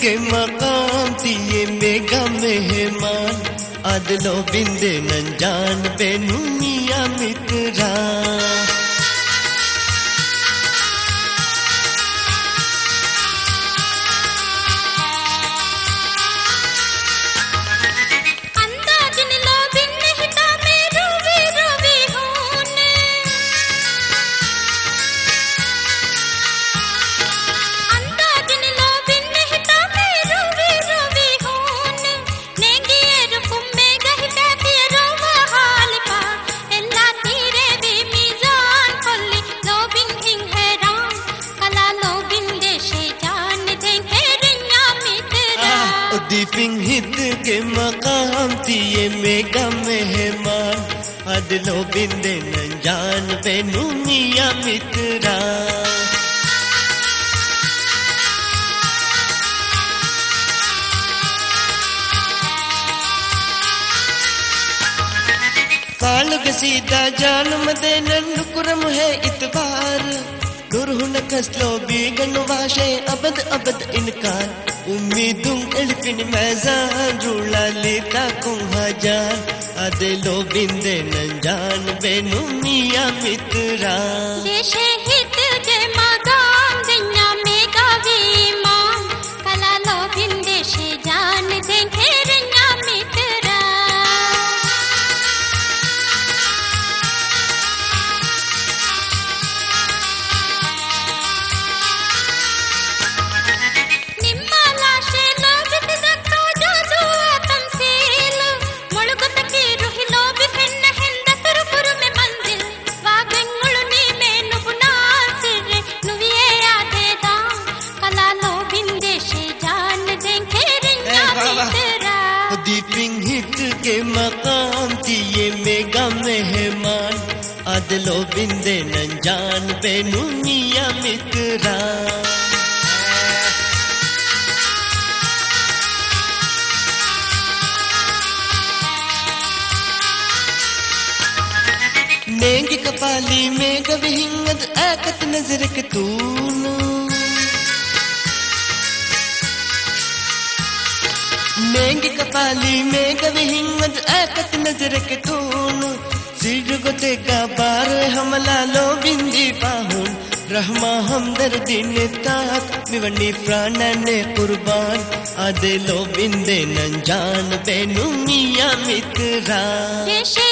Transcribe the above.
के मकाम दिए मेगा मेहमान अदलो बिंदे नंजान बेनू मिया मित्रा दीपिंग हित के मकाम दिए मेगा मेहमान अदलो बिंदे नंजान बेनू मिया मित्रा कालग सीधा जान मदे नन्नुकुरम है इतबार दुरहुन कसलो बीगन वाशे अबद अबद इनकार उम्मीदुं एल्पिन मैजान रूला लेता कुंहाजान अदलो बिंदे नंजान बेनू मिया मित्रा देशे हित जे मगाम दिन्या मेगा वीमान कला लो बिंदे शे जान देंगे रन्या मित्रा दीपिंग हित के मकाम दिए मेगा मेहमान अदलो बिंदे नंजान बेनू मिया मित्रा नेंगी कपाली में गविहिंगद आकत नजर के तूनु नेंगी कपाली में गविहिंगद आकत नजर के तूनु सिर गोते का बार हमला लो बिंदी पाहुन रहमा हमदर्दी ने ताक मिवनी प्राणने कुर्बान आदे लो बिंदे नंजान बेनू मिया मित्रा देशे